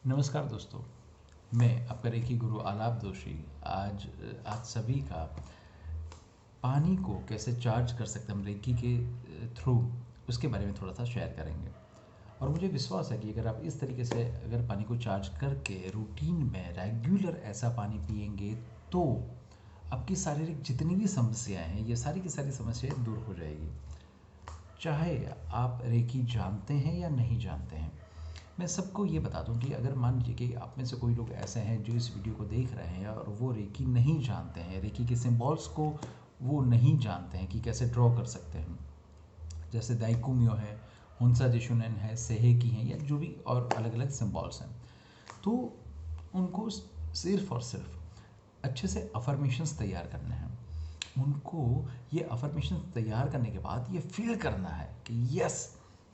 नमस्कार दोस्तों, मैं आपका रेकी गुरु आलाप दोषी आज आप सभी का पानी को कैसे चार्ज कर सकते हैं हम रेकी के थ्रू उसके बारे में थोड़ा सा शेयर करेंगे। और मुझे विश्वास है कि अगर आप इस तरीके से अगर पानी को चार्ज करके रूटीन में रेगुलर ऐसा पानी पिएंगे तो आपकी शारीरिक जितनी भी समस्याएं हैं ये सारी की सारी समस्याएं दूर हो जाएगी, चाहे आप रेकी जानते हैं या नहीं जानते हैं। मैं सबको ये बता दूं कि अगर मान लीजिए कि आप में से कोई लोग ऐसे हैं जो इस वीडियो को देख रहे हैं और वो रेकी नहीं जानते हैं, रेकी के सिंबल्स को वो नहीं जानते हैं कि कैसे ड्रॉ कर सकते हैं, जैसे दाइकुम्यो है, हुंसा जिशुनेन है, सेहेकी हैं या जो भी और अलग अलग सिंबल्स हैं, तो उनको सिर्फ और सिर्फ अच्छे से अफर्मेशंस तैयार करने हैं। उनको ये अफर्मेशन तैयार करने के बाद ये फील करना है कि यस,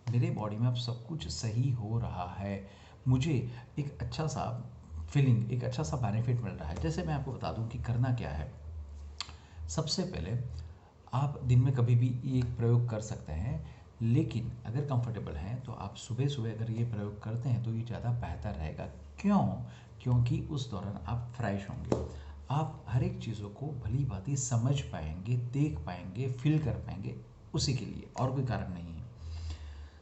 मेरे बॉडी में अब सब कुछ सही हो रहा है, मुझे एक अच्छा सा फीलिंग, एक अच्छा सा बेनिफिट मिल रहा है। जैसे मैं आपको बता दूं कि करना क्या है। सबसे पहले आप दिन में कभी भी ये एक प्रयोग कर सकते हैं, लेकिन अगर कंफर्टेबल हैं तो आप सुबह सुबह अगर ये प्रयोग करते हैं तो ये ज़्यादा बेहतर रहेगा। क्यों? क्योंकि उस दौरान आप फ्रेश होंगे, आप हर एक चीज़ों को भली भांति समझ पाएंगे, देख पाएंगे, फील कर पाएंगे, उसी के लिए और कोई कारण नहीं है।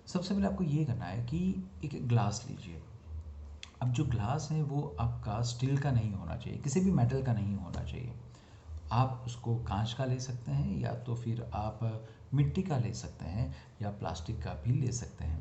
सबसे पहले आपको ये करना है कि एक ग्लास लीजिए। अब जो ग्लास है वो आपका स्टील का नहीं होना चाहिए, किसी भी मेटल का नहीं होना चाहिए। आप उसको कांच का ले सकते हैं या तो फिर आप मिट्टी का ले सकते हैं या प्लास्टिक का भी ले सकते हैं,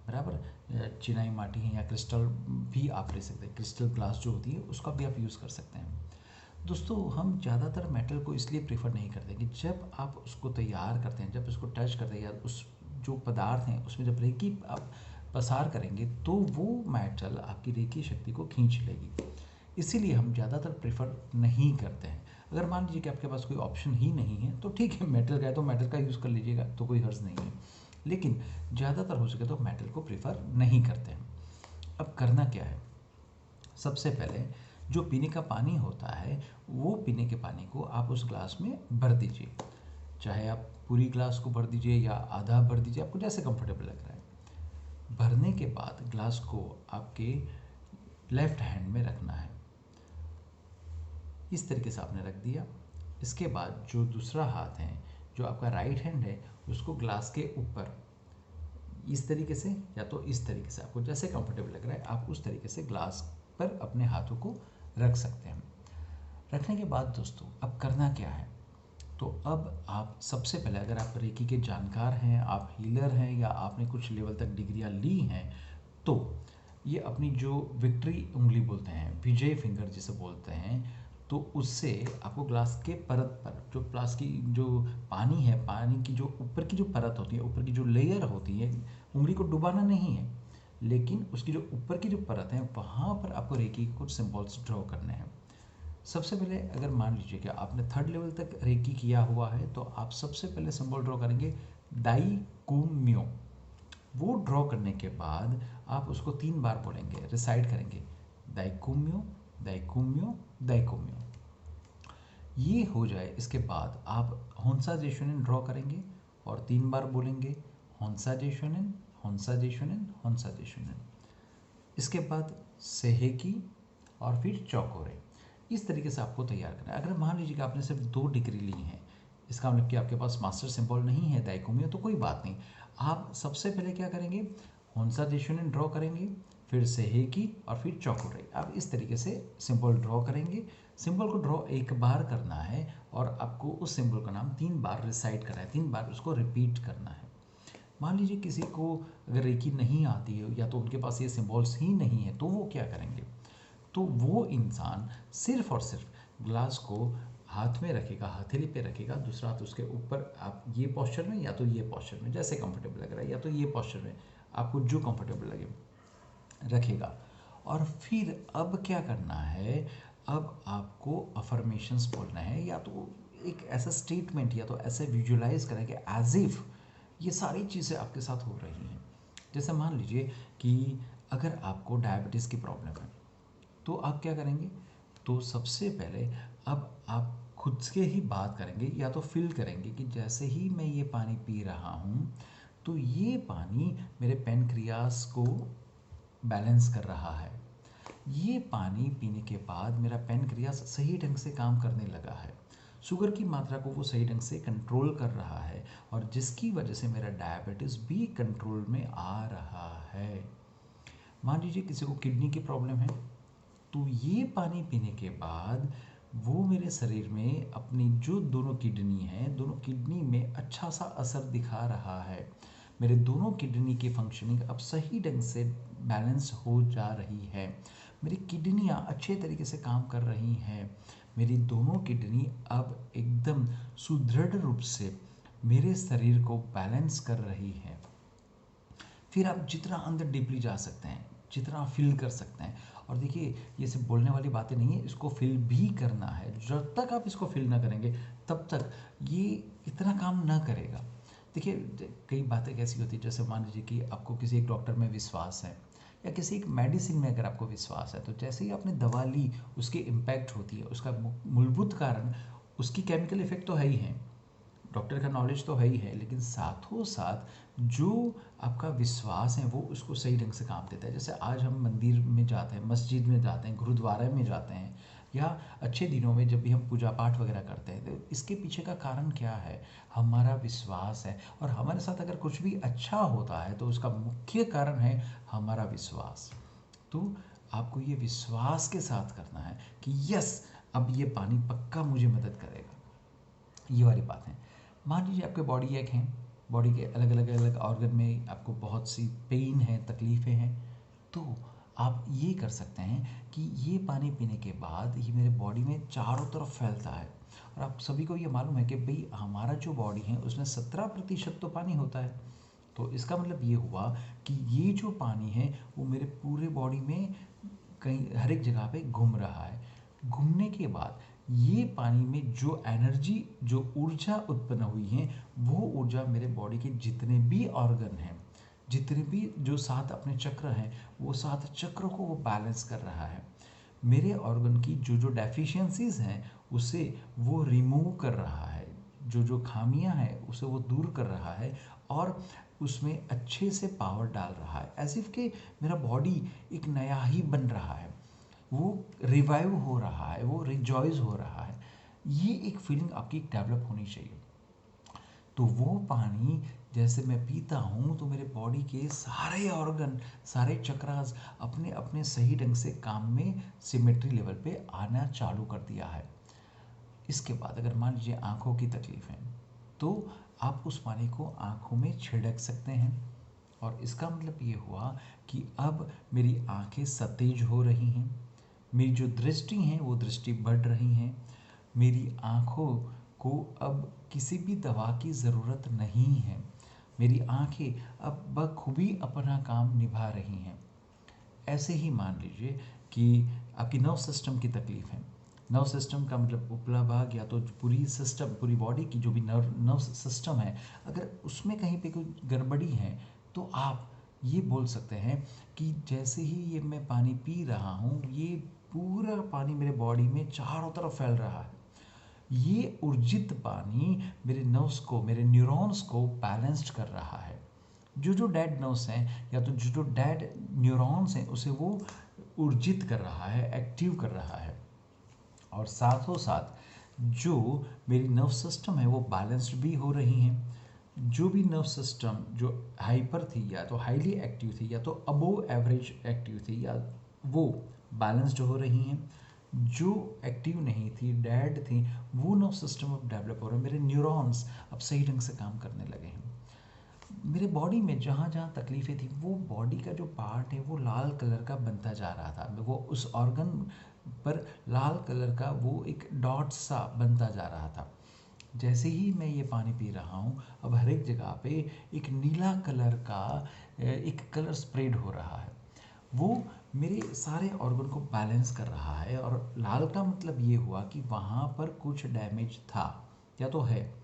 बराबर। चिनाई माटी है या क्रिस्टल भी आप ले सकते हैं, क्रिस्टल ग्लास जो होती है उसका भी आप यूज़ कर सकते हैं। दोस्तों, हम ज़्यादातर मेटल को इसलिए प्रेफर नहीं करते कि जब आप उसको तैयार करते हैं, जब उसको टच करते हैं या उस जो पदार्थ हैं उसमें जब रेकी आप पसार करेंगे तो वो मेटल आपकी रेकी शक्ति को खींच लेगी। इसीलिए हम ज़्यादातर प्रेफर नहीं करते हैं। अगर मान लीजिए कि आपके पास कोई ऑप्शन ही नहीं है तो ठीक है, मेटल का है तो मेटल का यूज़ कर लीजिएगा, तो कोई हर्ज नहीं है, लेकिन ज़्यादातर हो सके तो मेटल को प्रेफर नहीं करते हैं। अब करना क्या है, सबसे पहले जो पीने का पानी होता है वो पीने के पानी को आप उस ग्लास में भर दीजिए। चाहे आप पूरी ग्लास को भर दीजिए या आधा भर दीजिए, आपको जैसे कंफर्टेबल लग रहा है। भरने के बाद ग्लास को आपके लेफ्ट हैंड में रखना है। इस तरीके से आपने रख दिया। इसके बाद जो दूसरा हाथ है, जो आपका राइट हैंड है, उसको ग्लास के ऊपर इस तरीके से या तो इस तरीके से, आपको जैसे कंफर्टेबल लग रहा है आप उस तरीके से ग्लास पर अपने हाथों को रख सकते हैं। रखने के बाद दोस्तों अब करना क्या है, तो अब आप सबसे पहले अगर आप रेकी के जानकार हैं, आप हीलर हैं या आपने कुछ लेवल तक डिग्रियां ली हैं, तो ये अपनी जो विक्ट्री उंगली बोलते हैं, विजय फिंगर जिसे बोलते हैं, तो उससे आपको ग्लास के परत पर जो प्लास्टिक की जो पानी है, पानी की जो ऊपर की जो परत होती है, ऊपर की जो लेयर होती है, उंगली को डुबाना नहीं है, लेकिन उसकी जो ऊपर की जो परत है वहाँ पर आपको रेकी के कुछ सिंबल्स ड्रॉ करने हैं। सबसे पहले अगर मान लीजिए कि आपने थर्ड लेवल तक रेकी किया हुआ है तो आप सबसे पहले सिंबल ड्रॉ करेंगे दाई कुम्यो। वो ड्रॉ करने के बाद आप उसको 3 बार बोलेंगे, रिसाइट करेंगे, दाइकुम्यो दाइकुम्यो दाइकुम्यो। ये हो जाए इसके बाद आप होंसा जेशुनेन ड्रॉ करेंगे और 3 बार बोलेंगे, होंसा जेशुनेन होंसा जेशुनेन होंसा जेशुनेन। इसके बाद सेहेकी और फिर चौकोरे। इस तरीके से आपको तैयार करना है। अगर मान लीजिए कि आपने सिर्फ 2 डिग्री ली हैं, इसका मतलब कि आपके पास मास्टर सिंबल नहीं है दाइकुमी, तो कोई बात नहीं। आप सबसे पहले क्या करेंगे, होंसा जेशुनेन ड्रॉ करेंगे, फिर सेहेकी और फिर चौकोरे। आप इस तरीके से सिंबल ड्रॉ करेंगे। सिंबल को ड्रॉ एक बार करना है और आपको उस सिंबल का नाम 3 बार रिसाइट करना है, 3 बार उसको रिपीट करना है। मान लीजिए किसी को अगर रेकी नहीं आती है या तो उनके पास ये सिंबल्स ही नहीं है, तो वो क्या करेंगे, तो वो इंसान सिर्फ और सिर्फ ग्लास को हाथ में रखेगा, हथेली पे रखेगा, दूसरा हाथ उसके ऊपर, आप ये पोस्चर में या तो ये पोस्चर में, जैसे कंफर्टेबल लग रहा है, या तो ये पोस्चर में, आपको जो कंफर्टेबल लगे रखेगा। और फिर अब क्या करना है, अब आपको अफर्मेशंस बोलना है, या तो एक ऐसा स्टेटमेंट या तो ऐसे विजुअलाइज करें कि एज इफ ये सारी चीज़ें आपके साथ हो रही हैं। जैसे मान लीजिए कि अगर आपको डायबिटीज़ की प्रॉब्लम है तो आप क्या करेंगे, तो सबसे पहले अब आप खुद से ही बात करेंगे या तो फील करेंगे कि जैसे ही मैं ये पानी पी रहा हूँ तो ये पानी मेरे पेनक्रियास को बैलेंस कर रहा है। ये पानी पीने के बाद मेरा पैनक्रियास सही ढंग से काम करने लगा है, शुगर की मात्रा को वो सही ढंग से कंट्रोल कर रहा है, और जिसकी वजह से मेरा डायबिटीज़ भी कंट्रोल में आ रहा है। मान लीजिए किसी को किडनी की प्रॉब्लम है, तो ये पानी पीने के बाद वो मेरे शरीर में अपनी जो दोनों किडनी हैं, दोनों किडनी में अच्छा सा असर दिखा रहा है। मेरे दोनों किडनी की फंक्शनिंग अब सही ढंग से बैलेंस हो जा रही है। मेरी किडनियाँ अच्छे तरीके से काम कर रही हैं। मेरी दोनों किडनी अब एकदम सुदृढ़ रूप से मेरे शरीर को बैलेंस कर रही है। फिर आप जितना अंदर डीपली जा सकते हैं, जितना फील कर सकते हैं, और देखिए ये सिर्फ बोलने वाली बातें नहीं है, इसको फील भी करना है। जब तक आप इसको फील ना करेंगे तब तक ये इतना काम ना करेगा। देखिए कई बातें कैसी होती है, जैसे मान लीजिए कि आपको किसी एक डॉक्टर में विश्वास है, या किसी एक मेडिसिन में अगर आपको विश्वास है, तो जैसे ही आपने दवा ली उसकी इम्पैक्ट होती है, उसका मूलभूत कारण उसकी केमिकल इफेक्ट तो है ही है, डॉक्टर का नॉलेज तो है ही है, लेकिन साथों साथ जो आपका विश्वास है वो उसको सही ढंग से काम देता है। जैसे आज हम मंदिर में जाते हैं, मस्जिद में जाते हैं, गुरुद्वारा में जाते हैं, या अच्छे दिनों में जब भी हम पूजा पाठ वगैरह करते हैं, तो इसके पीछे का कारण क्या है? हमारा विश्वास है। और हमारे साथ अगर कुछ भी अच्छा होता है तो उसका मुख्य कारण है हमारा विश्वास। तो आपको ये विश्वास के साथ करना है कि यस, अब ये पानी पक्का मुझे मदद करेगा। ये वाली बात है। मान लीजिए आपके बॉडी एक हैं, बॉडी के अलग अलग अलग ऑर्गन में आपको बहुत सी पेन है, तकलीफ़ें हैं, तो आप ये कर सकते हैं कि ये पानी पीने के बाद ये मेरे बॉडी में चारों तरफ फैलता है। और आप सभी को ये मालूम है कि भाई हमारा जो बॉडी है उसमें 17% तो पानी होता है। तो इसका मतलब ये हुआ कि ये जो पानी है वो मेरे पूरे बॉडी में कहीं हर एक जगह पे घूम रहा है। घूमने के बाद ये पानी में जो एनर्जी, जो ऊर्जा उत्पन्न हुई है, वो ऊर्जा मेरे बॉडी के जितने भी ऑर्गन हैं, जितने भी जो 7 अपने चक्र हैं, वो 7 चक्रों को वो बैलेंस कर रहा है। मेरे ऑर्गन की जो जो डेफिशिएंसीज हैं उसे वो रिमूव कर रहा है, जो जो खामियां हैं उसे वो दूर कर रहा है, और उसमें अच्छे से पावर डाल रहा है, एज इफ कि मेरा बॉडी एक नया ही बन रहा है, वो रिवाइव हो रहा है, वो रिजॉइस हो रहा है। ये एक फीलिंग आपकी डेवलप होनी चाहिए। तो वो पानी जैसे मैं पीता हूँ तो मेरे बॉडी के सारे ऑर्गन, सारे चक्रास अपने अपने सही ढंग से काम में सिमेट्री लेवल पे आना चालू कर दिया है। इसके बाद अगर मान लीजिए आँखों की तकलीफ है, तो आप उस पानी को आँखों में छिड़क सकते हैं, और इसका मतलब ये हुआ कि अब मेरी आँखें सतेज हो रही हैं, मेरी जो दृष्टि है वो दृष्टि बढ़ रही है, मेरी आँखों को अब किसी भी दवा की ज़रूरत नहीं है, मेरी आँखें अब बखूबी अपना काम निभा रही हैं। ऐसे ही मान लीजिए कि आपकी नर्व सिस्टम की तकलीफ है। नर्व सिस्टम का मतलब उपला भाग, या तो पूरी सिस्टम, पूरी बॉडी की जो भी नर्व सिस्टम है, अगर उसमें कहीं पे कोई गड़बड़ी है, तो आप ये बोल सकते हैं कि जैसे ही ये मैं पानी पी रहा हूँ, ये पूरा पानी मेरे बॉडी में चारों तरफ फैल रहा है। ये ऊर्जित पानी मेरे नर्व्स को, मेरे न्यूरॉन्स को बैलेंस्ड कर रहा है। जो जो डेड नर्व्स हैं, या तो जो जो डेड न्यूरॉन्स हैं, उसे वो ऊर्जित कर रहा है, एक्टिव कर रहा है। और साथों साथ जो मेरी नर्व सिस्टम है वो बैलेंस्ड भी हो रही हैं। जो भी नर्व सिस्टम जो हाइपर थी, या तो हाईली एक्टिव थी, या तो अबोव एवरेज एक्टिव थी, या वो बैलेंस्ड हो रही हैं। जो एक्टिव नहीं थी, डेड थी, वो नर्व सिस्टम अब डेवलप हो रहा है। मेरे न्यूरॉन्स अब सही ढंग से काम करने लगे हैं। मेरे बॉडी में जहाँ जहाँ तकलीफ़ें थी, वो बॉडी का जो पार्ट है वो लाल कलर का बनता जा रहा था, वो उस ऑर्गन पर लाल कलर का वो एक डॉट सा बनता जा रहा था। जैसे ही मैं ये पानी पी रहा हूँ, अब हर एक जगह पे एक नीला कलर का एक कलर स्प्रेड हो रहा है, वो मेरे सारे ऑर्गन को बैलेंस कर रहा है। और लाल का मतलब ये हुआ कि वहाँ पर कुछ डैमेज था, या तो है,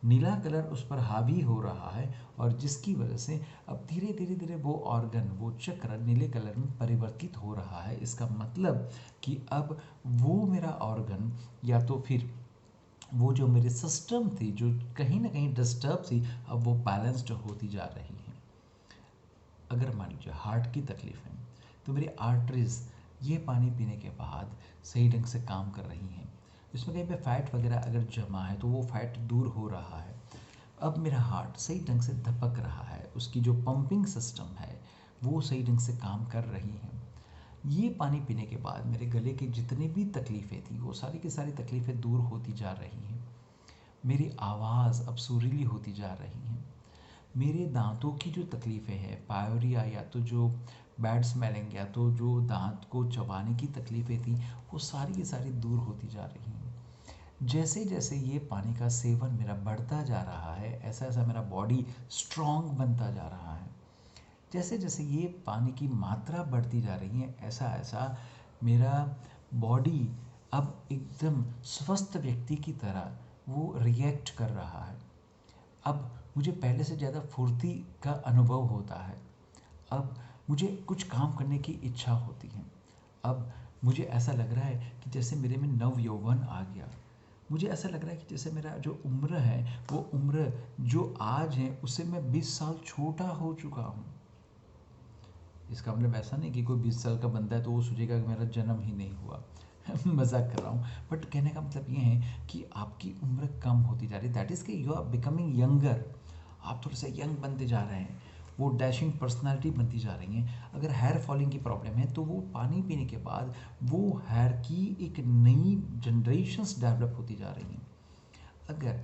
नीला कलर उस पर हावी हो रहा है, और जिसकी वजह से अब धीरे धीरे धीरे वो ऑर्गन, वो चक्र नीले कलर में परिवर्तित हो रहा है। इसका मतलब कि अब वो मेरा ऑर्गन, या तो फिर वो जो मेरी सिस्टम थी जो कहीं ना कहीं डिस्टर्ब थी, अब वो बैलेंस्ड होती जा रही है। अगर मान लीजिए हार्ट की तकलीफ है, तो मेरी आर्टरीज ये पानी पीने के बाद सही ढंग से काम कर रही हैं। इसमें कहीं पे फैट वगैरह अगर जमा है तो वो फैट दूर हो रहा है। अब मेरा हार्ट सही ढंग से धपक रहा है, उसकी जो पंपिंग सिस्टम है वो सही ढंग से काम कर रही है। ये पानी पीने के बाद मेरे गले की जितनी भी तकलीफ़ें थी वो सारी की सारी तकलीफ़ें दूर होती जा रही हैं। मेरी आवाज़ अब सुरीली होती जा रही है। मेरे दांतों की जो तकलीफ़ें हैं, पायोरिया या तो जो बैड स्मेलिंग या तो जो दांत को चबाने की तकलीफ़ें थी, वो सारी की सारी दूर होती जा रही हैं। जैसे जैसे ये पानी का सेवन मेरा बढ़ता जा रहा है, ऐसा ऐसा मेरा बॉडी स्ट्रांग बनता जा रहा है। जैसे जैसे ये पानी की मात्रा बढ़ती जा रही है, ऐसा ऐसा मेरा बॉडी अब एकदम स्वस्थ व्यक्ति की तरह वो रिएक्ट कर रहा है। अब मुझे पहले से ज़्यादा फुर्ती का अनुभव होता है। अब मुझे कुछ काम करने की इच्छा होती है। अब मुझे ऐसा लग रहा है कि जैसे मेरे में नव यौवन आ गया। मुझे ऐसा लग रहा है कि जैसे मेरा जो उम्र है वो उम्र जो आज है उससे मैं 20 साल छोटा हो चुका हूँ। इसका मतलब ऐसा नहीं कि कोई 20 साल का बंदा है तो वो सोचेगा कि मेरा जन्म ही नहीं हुआ। मजाक कर रहा हूँ, बट कहने का मतलब ये है कि आपकी उम्र कम होती जा रही है। दैट इज़ कि यू आर बिकमिंग यंगर। आप थोड़े से यंग बनते जा रहे हैं, वो डैशिंग पर्सनालिटी बनती जा रही हैं। अगर हेयर फॉलिंग की प्रॉब्लम है तो वो पानी पीने के बाद वो हेयर की एक नई जनरेशन्स डेवलप होती जा रही हैं। अगर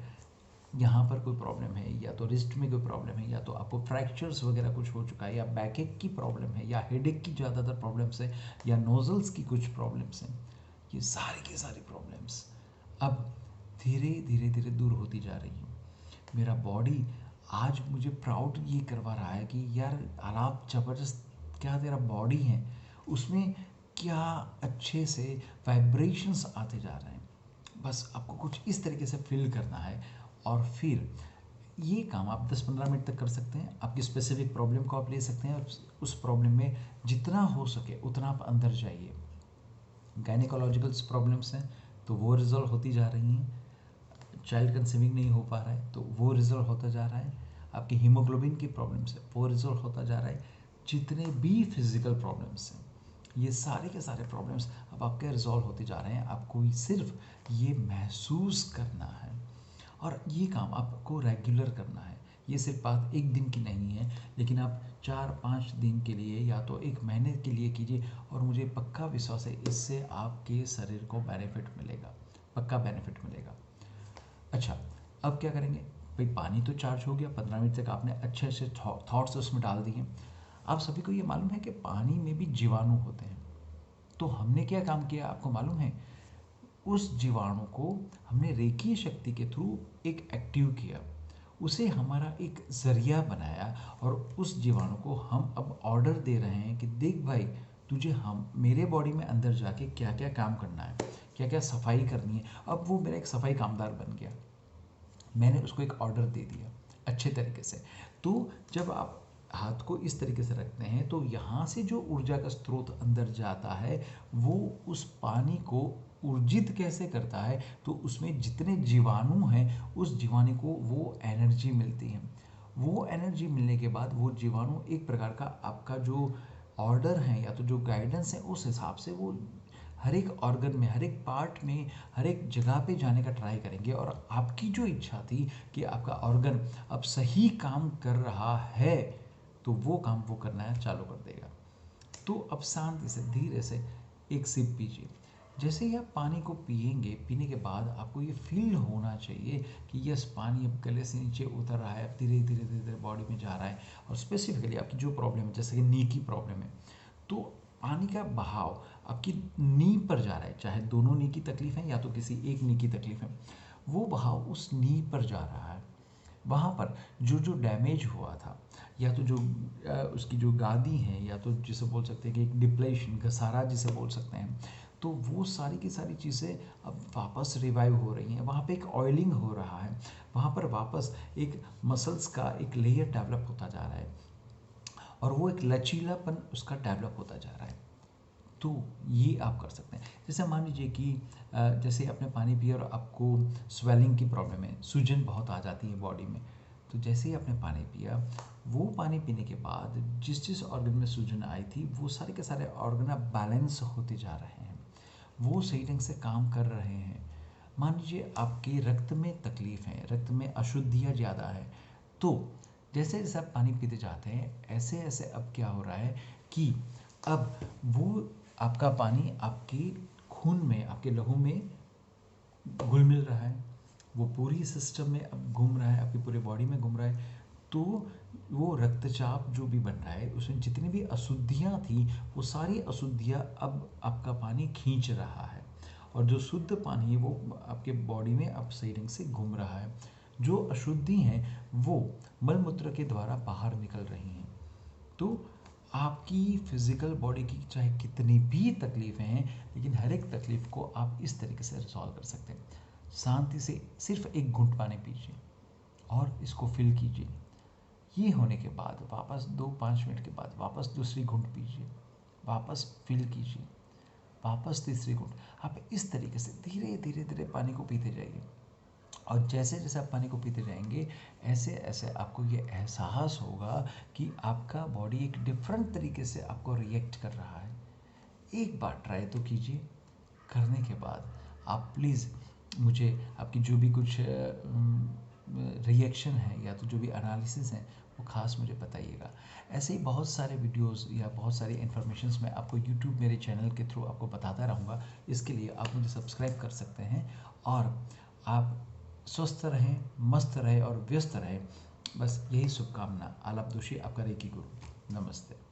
यहाँ पर कोई प्रॉब्लम है या तो रिस्ट में कोई प्रॉब्लम है या तो आपको फ्रैक्चर्स वगैरह कुछ हो चुका है या बैक एक की प्रॉब्लम है या हेडेक की ज़्यादातर प्रॉब्लम्स है या नोजल्स की कुछ प्रॉब्लम्स हैं, ये सारी की सारी प्रॉब्लम्स अब धीरे धीरे धीरे दूर होती जा रही हैं। मेरा बॉडी आज मुझे प्राउड ये करवा रहा है कि यार आप ज़बरदस्त, क्या तेरा बॉडी है उसमें क्या अच्छे से वाइब्रेशंस आते जा रहे हैं। बस आपको कुछ इस तरीके से फील करना है और फिर ये काम आप 10-15 मिनट तक कर सकते हैं। आपकी स्पेसिफिक प्रॉब्लम को आप ले सकते हैं और उस प्रॉब्लम में जितना हो सके उतना आप अंदर जाइए। गायनिकोलॉजिकल्स प्रॉब्लम्स हैं तो वो रिजॉल्व होती जा रही हैं। चाइल्ड कंसीविंग नहीं हो पा रहा है तो वो रिजॉल्व होता जा रहा है। आपकी हीमोग्लोबिन की प्रॉब्लम्स है वो रिजॉल्व होता जा रहा है। जितने भी फिजिकल प्रॉब्लम्स हैं ये सारे के सारे प्रॉब्लम्स अब आपके रिजॉल्व होते जा रहे हैं। आपको सिर्फ ये महसूस करना है और ये काम आपको रेगुलर करना है। ये सिर्फ बात एक दिन की नहीं है, लेकिन आप 4-5 दिन के लिए या तो एक महीने के लिए कीजिए और मुझे पक्का विश्वास है इससे आपके शरीर को बेनिफिट मिलेगा, पक्का बेनिफिट मिलेगा। अच्छा, अब क्या करेंगे भाई, पानी तो चार्ज हो गया, 15 मिनट तक आपने अच्छे अच्छे थॉट्स उसमें डाल दिए। आप सभी को ये मालूम है कि पानी में भी जीवाणु होते हैं। तो हमने क्या काम किया आपको मालूम है, उस जीवाणु को हमने रेखीय शक्ति के थ्रू एक एक्टिव किया, उसे हमारा एक जरिया बनाया और उस जीवाणु को हम अब ऑर्डर दे रहे हैं कि देख भाई, तुझे हम मेरे बॉडी में अंदर जाके क्या क्या काम करना है, क्या क्या सफाई करनी है। अब वो मेरा एक सफाई कामदार बन गया, मैंने उसको एक ऑर्डर दे दिया अच्छे तरीके से। तो जब आप हाथ को इस तरीके से रखते हैं तो यहाँ से जो ऊर्जा का स्रोत अंदर जाता है वो उस पानी को ऊर्जित कैसे करता है, तो उसमें जितने जीवाणु हैं उस जीवाणु को वो एनर्जी मिलती है। वो एनर्जी मिलने के बाद वो जीवाणु एक प्रकार का आपका जो ऑर्डर है या तो जो गाइडेंस है उस हिसाब से वो हर एक ऑर्गन में, हर एक पार्ट में, हर एक जगह पे जाने का ट्राई करेंगे और आपकी जो इच्छा थी कि आपका ऑर्गन अब सही काम कर रहा है तो वो काम वो करना है चालू कर देगा। तो अब शांति से धीरे से एक सिप पीजिए। जैसे ही आप पानी को पिएंगे, पीने के बाद आपको ये फील होना चाहिए कि यस, पानी अब गले से नीचे उतर रहा है, अब धीरे धीरे धीरे धीरे बॉडी में जा रहा है। और स्पेसिफिकली आपकी जो प्रॉब्लम है, जैसे कि नी की प्रॉब्लम है, तो पानी का बहाव आपकी नी पर जा रहा है, चाहे दोनों नी की तकलीफ है या तो किसी एक नी की तकलीफ है, वो बहाव उस नी पर जा रहा है। वहाँ पर जो जो डैमेज हुआ था या तो जो उसकी जो गादी है या तो जिसे बोल सकते हैं कि एक डिप्लेशन, घसारा जिसे बोल सकते हैं, तो वो सारी की सारी चीज़ें अब वापस रिवाइव हो रही हैं। वहाँ पे एक ऑयलिंग हो रहा है, वहाँ पर वापस एक मसल्स का एक लेयर डेवलप होता जा रहा है और वो एक लचीलापन उसका डेवलप होता जा रहा है। तो ये आप कर सकते हैं। जैसे मान लीजिए कि जैसे आपने पानी पिया और आपको स्वेलिंग की प्रॉब्लम है, सूजन बहुत आ जाती है बॉडी में, तो जैसे ही आपने पानी पिया वो पानी पीने के बाद जिस जिस ऑर्गन में सूजन आई थी वो सारे के सारे ऑर्गन अब बैलेंस होते जा रहे हैं, वो सही ढंग से काम कर रहे हैं। मान लीजिए आपके रक्त में तकलीफ है, रक्त में अशुद्धियाँ ज़्यादा है, तो जैसे जैसे आप पानी पीते जाते हैं ऐसे ऐसे अब क्या हो रहा है कि अब वो आपका पानी आपके खून में, आपके लहू में घुल मिल रहा है, वो पूरी सिस्टम में अब घूम रहा है, आपकी पूरे बॉडी में घूम रहा है। तो वो रक्तचाप जो भी बन रहा है उसमें जितनी भी अशुद्धियाँ थी वो सारी अशुद्धियाँ अब आपका पानी खींच रहा है, और जो शुद्ध पानी है वो आपके बॉडी में अब सही ढंग से घूम रहा है। जो अशुद्धि हैं वो मल मूत्र के द्वारा बाहर निकल रही हैं। तो आपकी फिजिकल बॉडी की चाहे कितनी भी तकलीफ़ें हैं, लेकिन हर एक तकलीफ़ को आप इस तरीके से रिजॉल्व कर सकते हैं। शांति से सिर्फ एक घूंट पानी पीजिए और इसको फिल कीजिए। ये होने के बाद वापस 2-5 मिनट के बाद वापस दूसरी घूंट पीजिए, वापस फिल कीजिए, वापस तीसरी घूंट। आप इस तरीके से धीरे धीरे धीरे पानी को पीते जाइए, और जैसे जैसे आप पानी को पीते जाएंगे ऐसे ऐसे आपको ये एहसास होगा कि आपका बॉडी एक डिफरेंट तरीके से आपको रिएक्ट कर रहा है। एक बार ट्राई तो कीजिए। करने के बाद आप प्लीज़ मुझे आपकी जो भी कुछ रिएक्शन है या तो जो भी एनालिसिस है वो ख़ास मुझे बताइएगा। ऐसे ही बहुत सारे वीडियोस या बहुत सारी इन्फॉर्मेशंस मैं आपको यूट्यूब मेरे चैनल के थ्रू आपको बताता रहूँगा। इसके लिए आप मुझे सब्सक्राइब कर सकते हैं, और आप स्वस्थ रहें, मस्त रहें और व्यस्त रहें। बस यही शुभकामना। आलाप दोषी, आपका रेकी गुरु। नमस्ते।